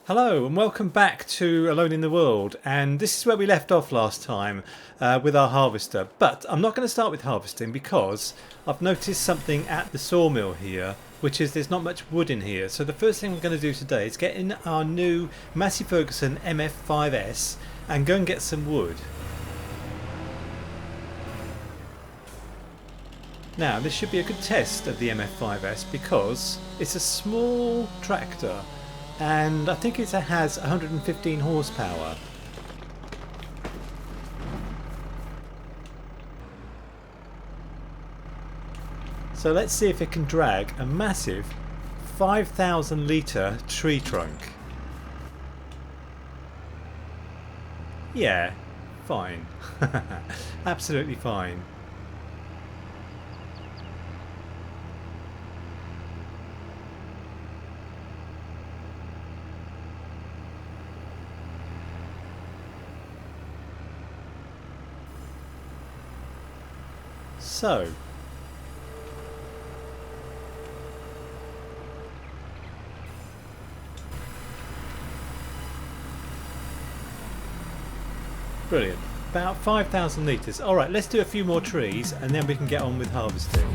Hello and welcome back to Alone in the World, and this is where we left off last time with our harvester. But I'm not going to start with harvesting because I've noticed something at the sawmill here, which is there's not much wood in here. So the first thing I'm going to do today is get in our new Massey Ferguson MF5S and go and get some wood. Now this should be a good test of the MF5S because it's a small tractor. And I think it has 115 horsepower. So let's see if it can drag a massive 5,000 litre tree trunk. Yeah, fine. Absolutely fine. So, brilliant. About 5,000 litres. Alright, let's do a few more trees and then we can get on with harvesting.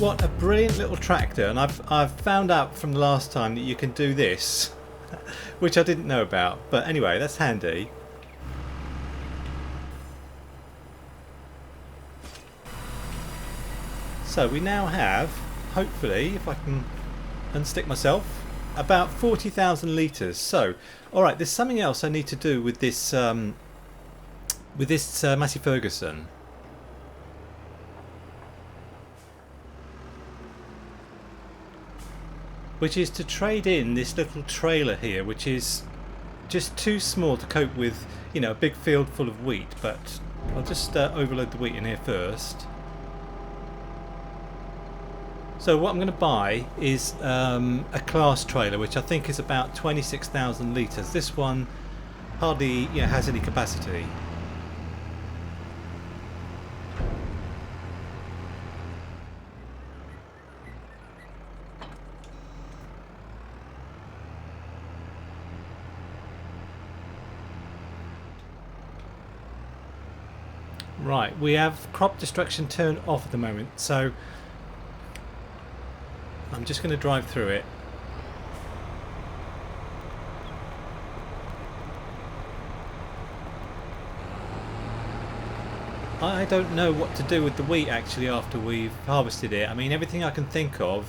What a brilliant little tractor, and I've found out from the last time that you can do this, which I didn't know about, but anyway, that's handy. So we now have, hopefully, if I can unstick myself, about 40,000 litres. So, alright, there's something else I need to do with this Massey Ferguson. Which is to trade in this little trailer here, which is just too small to cope with, you know, a big field full of wheat. But I'll just overload the wheat in here first. So what I'm going to buy is a class trailer, which I think is about 26,000 litres. This one hardly, you know, has any capacity. Right, we have crop destruction turned off at the moment, so I'm just going to drive through it. I don't know what to do with the wheat actually after we've harvested it. I mean, everything I can think of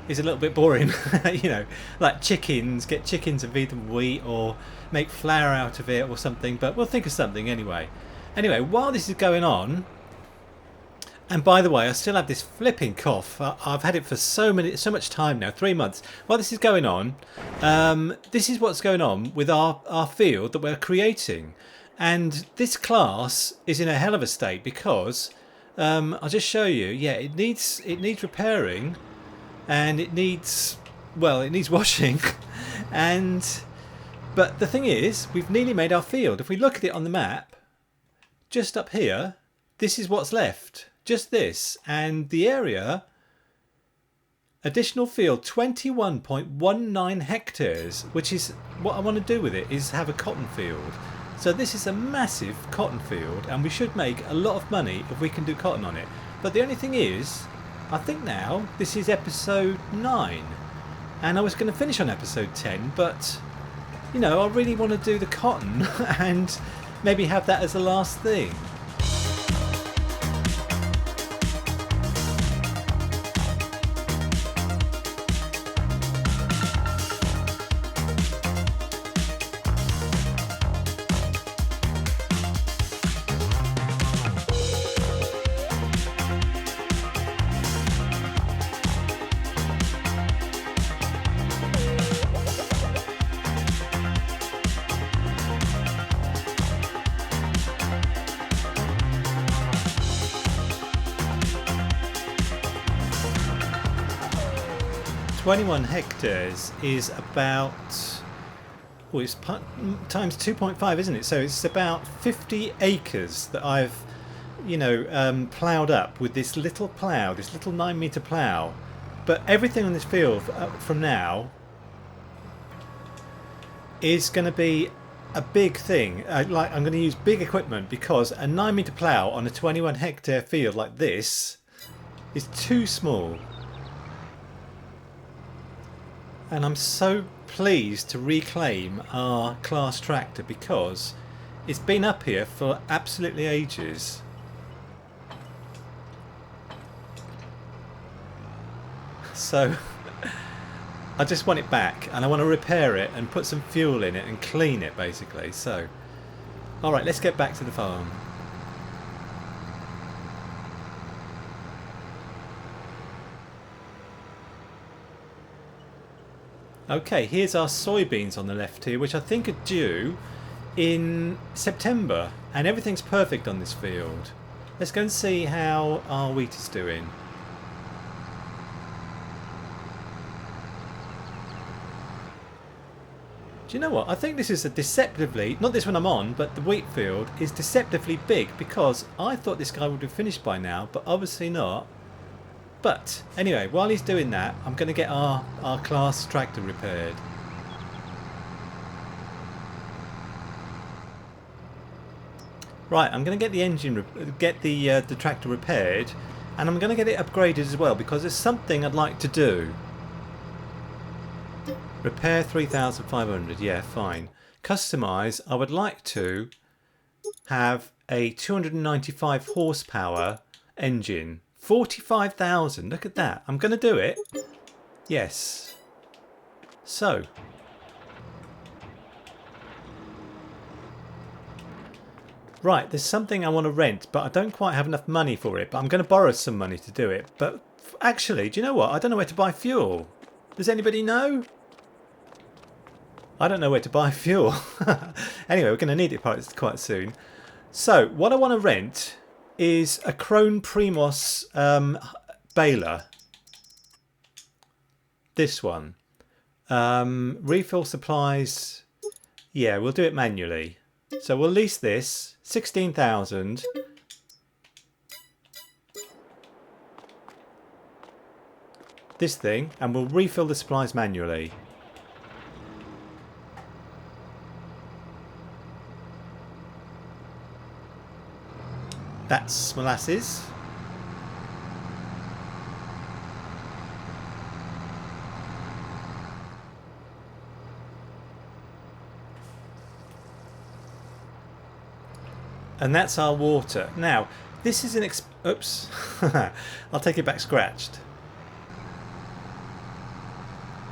is a little bit boring. You know, like chickens, get chickens and feed them wheat, or make flour out of it or something, but we'll think of something anyway. Anyway, while this is going on, and by the way, I still have this flipping cough. I've had it for so much time now, 3 months. While this is going on, this is what's going on with our field that we're creating. And this class is in a hell of a state because, I'll just show you, yeah, it needs repairing, and it needs washing. But the thing is, we've nearly made our field. If we look at it on the map, just up here, this is what's left. Just this. And the area, additional field, 21.19 hectares, which is what I want to do with it, is have a cotton field. So this is a massive cotton field, and we should make a lot of money if we can do cotton on it. But the only thing is, I think now this is episode 9, and I was going to finish on episode 10, but, you know, I really want to do the cotton and maybe have that as the last thing. 21 hectares is about, well, it's times 2.5, isn't it? So it's about 50 acres that I've, you know, ploughed up with this little plough, this little 9-metre plough. But everything on this field from now is going to be a big thing. Like, I'm going to use big equipment, because a 9-metre plough on a 21 hectare field like this is too small. And I'm so pleased to reclaim our class tractor, because it's been up here for absolutely ages. So I just want it back, and I want to repair it and put some fuel in it and clean it, basically. So alright, let's get back to the farm. Okay, here's our soybeans on the left here, which I think are due in September, and everything's perfect on this field. Let's go and see how our wheat is doing. Do you know what? I think this is a deceptively, not this one I'm on, but the wheat field is deceptively big, because I thought this guy would be finished by now, but obviously not. But anyway, while he's doing that, I'm going to get our class tractor repaired. Right, I'm going to get the engine, get the tractor repaired, and I'm going to get it upgraded as well, because there's something I'd like to do. Repair 3,500, yeah, fine. Customise, I would like to have a 295 horsepower engine. 45,000, look at that. I'm going to do it. Yes. So. Right, there's something I want to rent, but I don't quite have enough money for it. But I'm going to borrow some money to do it. But actually, do you know what? I don't know where to buy fuel. Does anybody know? I don't know where to buy fuel. Anyway, we're going to need it quite soon. So, what I want to rent is a Krone Primos baler. This one. Refill supplies. Yeah, we'll do it manually. So we'll lease this. 16,000. This thing. And we'll refill the supplies manually. That's molasses. And that's our water. Now, this is an oops. I'll take it back scratched.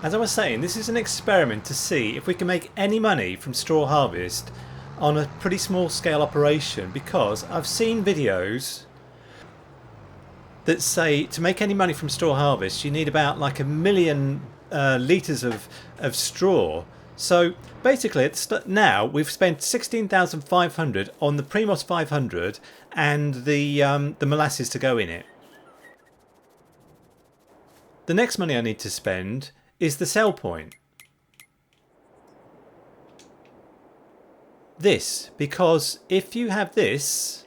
As I was saying, this is an experiment to see if we can make any money from straw harvest on a pretty small scale operation, because I've seen videos that say to make any money from straw harvest you need about like 1 million litres of straw. So basically now we've spent 16,500 on the Primos 500 and the molasses to go in it. The next money I need to spend is the sell point. This, because if you have this,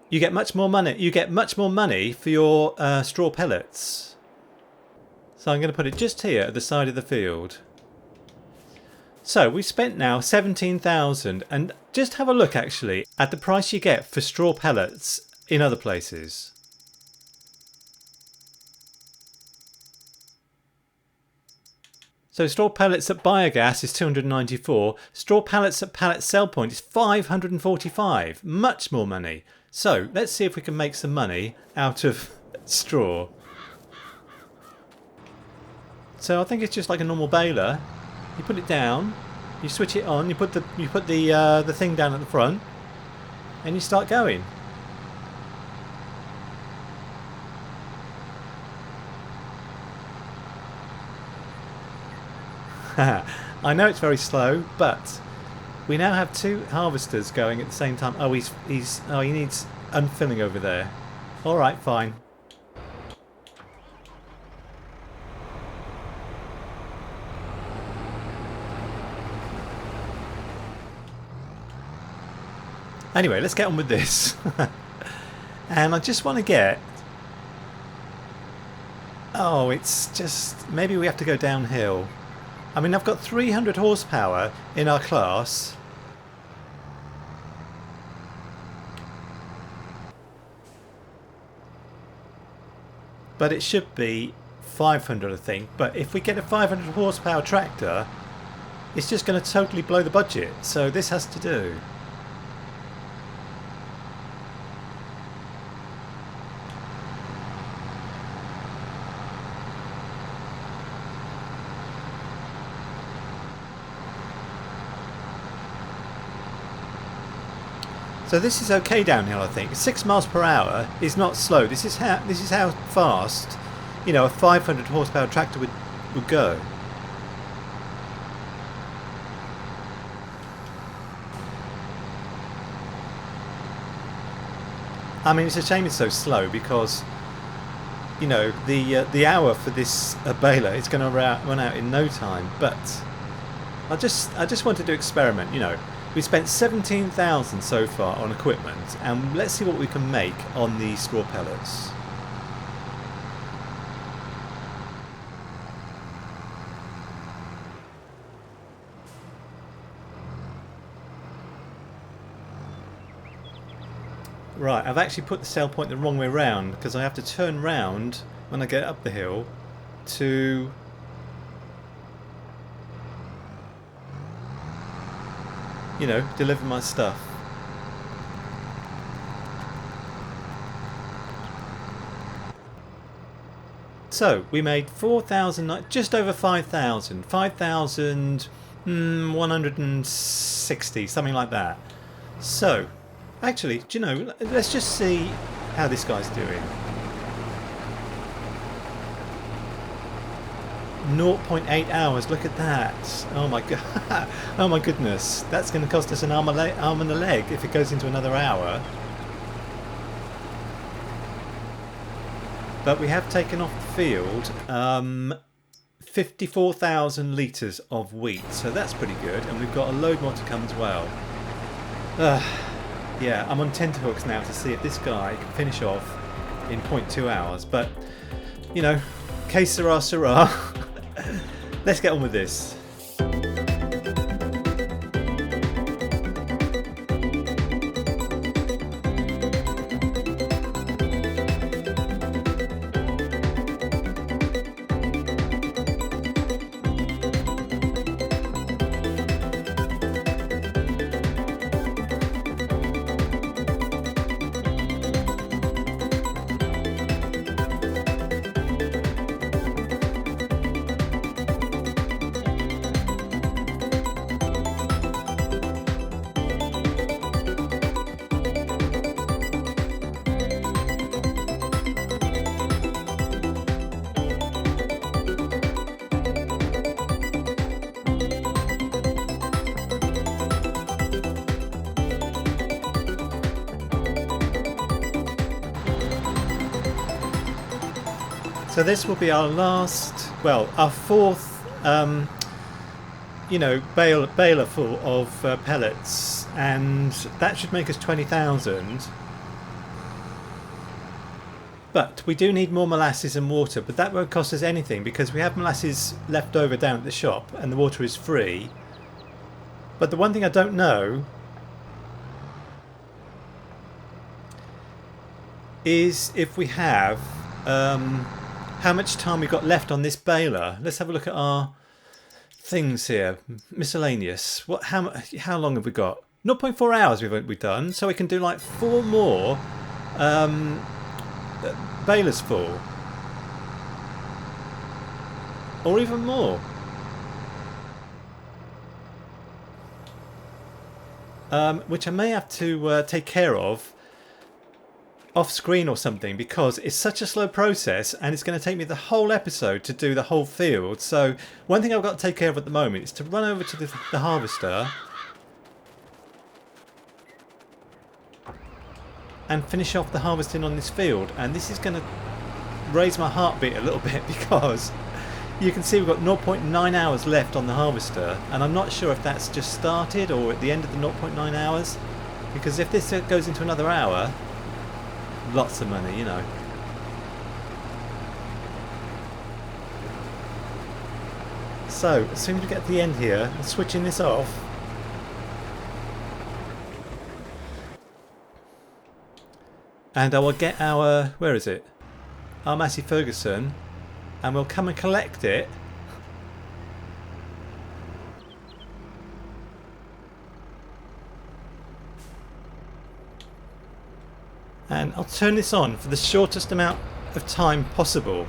you get much more money. You get much more money for your straw pellets. So I'm going to put it just here at the side of the field. So we've spent now 17,000, and just have a look actually at the price you get for straw pellets in other places. So straw pellets at biogas is 294. Straw pellets at pallet sell point is 545. Much more money. So let's see if we can make some money out of straw. So I think it's just like a normal baler. You put it down, you switch it on, you put the thing down at the front, and you start going. I know it's very slow, but we now have 2 harvesters going at the same time. Oh, he needs unfilling over there. All right, fine. Anyway, let's get on with this. And I just want to get... Oh, it's just... Maybe we have to go downhill. I mean, I've got 300 horsepower in our class. But it should be 500, I think. But if we get a 500 horsepower tractor, it's just going to totally blow the budget. So this has to do. So this is okay downhill, I think. 6 miles per hour is not slow. This is how fast, you know, a 500 horsepower tractor would go. I mean, it's a shame it's so slow because, you know, the hour for this baler is going to run out in no time. But I just wanted to experiment, you know. We spent 17,000 so far on equipment, and let's see what we can make on the straw pellets. Right, I've actually put the sail point the wrong way round because I have to turn round when I get up the hill to... you know, deliver my stuff. So we made 4,000, just over 5,000, 5,160, something like that. So actually, do you know, let's just see how this guy's doing. 0.8 hours, look at that. Oh my god. Oh my goodness, that's going to cost us an arm and a leg if it goes into another hour. But we have taken off the field 54,000 litres of wheat, so that's pretty good, and we've got a load more to come as well. Yeah, I'm on tenterhooks now to see if this guy can finish off in 0.2 hours, but you know, que sera sera. Let's get on with this. So this will be our last, well, our fourth, you know, baler full of pellets, and that should make us 20,000. But we do need more molasses and water, but that won't cost us anything because we have molasses left over down at the shop and the water is free. But the one thing I don't know is if we have how much time we've got left on this baler. Let's have a look at our things here. Miscellaneous. How long have we got? 0.4 hours we've done, so we can do like 4 more balers full, or even more. Which I may have to take care of off screen or something, because it's such a slow process and it's going to take me the whole episode to do the whole field. So one thing I've got to take care of at the moment is to run over to the harvester and finish off the harvesting on this field, and this is going to raise my heartbeat a little bit because you can see we've got 0.9 hours left on the harvester, and I'm not sure if that's just started or at the end of the 0.9 hours. Because if this goes into another hour, lots of money, you know. So, as soon as we get to the end here, I'm switching this off. And I will get our, where is it? Our Massey Ferguson, and we'll come and collect it. And I'll turn this on for the shortest amount of time possible.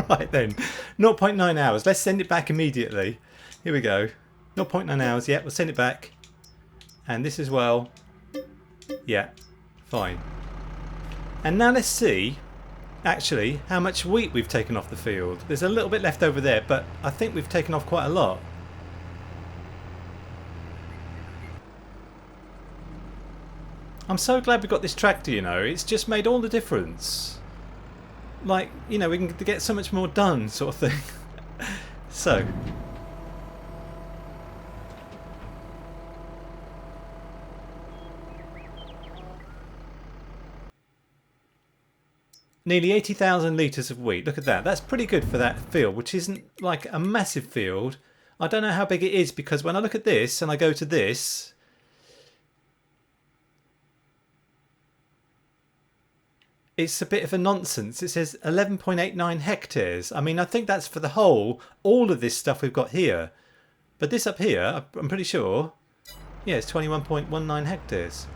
Right then, 0.9 hours. Let's send it back immediately. Here we go. 0.9 hours. Yeah, we'll send it back. And this as well. Yeah, fine. And now let's see, actually, how much wheat we've taken off the field. There's a little bit left over there, but I think we've taken off quite a lot. I'm so glad we got this tractor, you know. It's just made all the difference. Like, you know, we can get so much more done, sort of thing. So. Nearly 80,000 litres of wheat. Look at that. That's pretty good for that field, which isn't like a massive field. I don't know how big it is, because when I look at this and I go to this, it's a bit of a nonsense. It says 11.89 hectares. I mean, I think that's for the whole, all of this stuff we've got here. But this up here, I'm pretty sure, yeah, it's 21.19 hectares.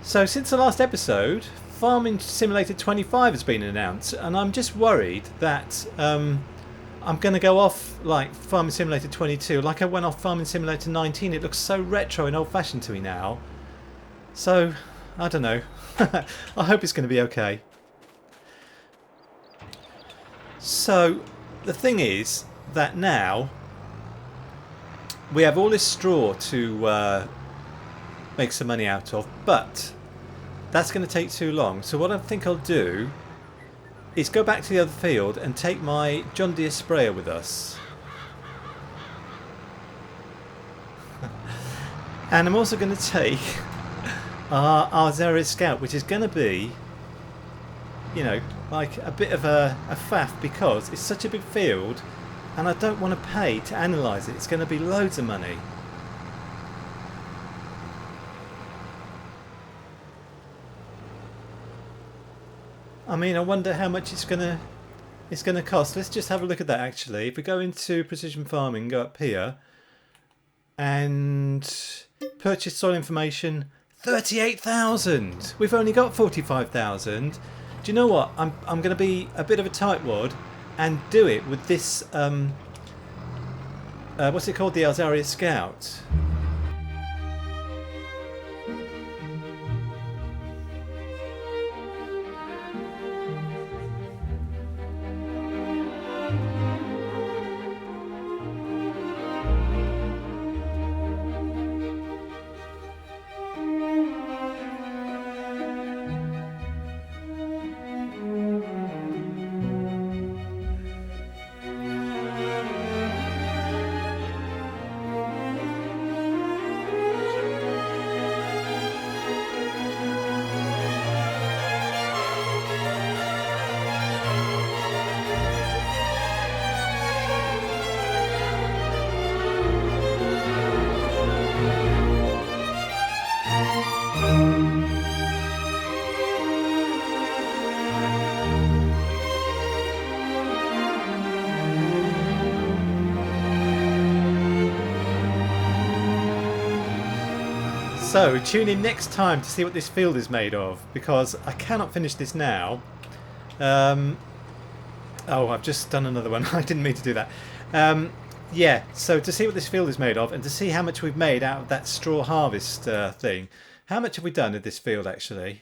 So since the last episode, Farming Simulator 25 has been announced, and I'm just worried that I'm going to go off like Farming Simulator 22. Like I went off Farming Simulator 19. It looks so retro and old-fashioned to me now. So, I don't know. I hope it's going to be okay. So the thing is that now we have all this straw to make some money out of, but that's going to take too long. So what I think I'll do is go back to the other field and take my John Deere sprayer with us. And I'm also going to take our Ozan Scout, which is going to be, you know, like a bit of a faff, because it's such a big field and I don't want to pay to analyse it. It's going to be loads of money. I mean, I wonder how much it's going to cost. Let's just have a look at that actually. If we go into precision farming, go up here and purchase soil information, 38,000. We've only got 45,000. Do you know what? I'm going to be a bit of a tightwad and do it with this. What's it called? The Ozan Scout. So tune in next time to see what this field is made of, because I cannot finish this now. Oh, I've just done another one. I didn't mean to do that. Yeah, so to see what this field is made of and to see how much we've made out of that straw harvest thing. How much have we done in this field actually?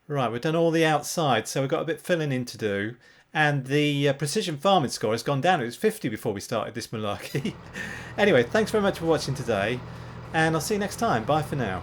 Right, we've done all the outside, so we've got a bit filling in to do. And the precision farming score has gone down. It was 50 before we started this malarkey. Anyway, thanks very much for watching today. And I'll see you next time. Bye for now.